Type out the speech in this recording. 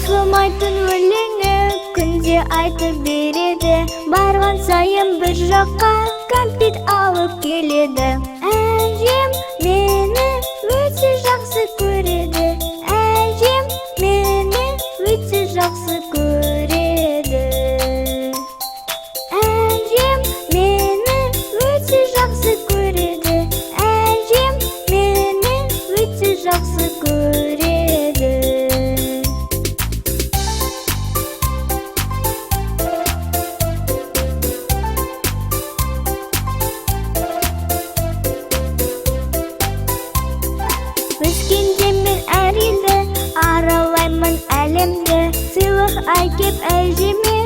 таусылмайтын өлеңі күнде айтып береді. Барған сайын бір жаққа кәмпит алып келеді. Әжем мені өте жақсы көреді. Әжем мені өте жақсы көреді. Әжем мені өте жақсы көреді. Әжем мені өте жақсы көреді. Өскенде мен әр елді аралаймын әлемді. Сыйлық әкеп әжеме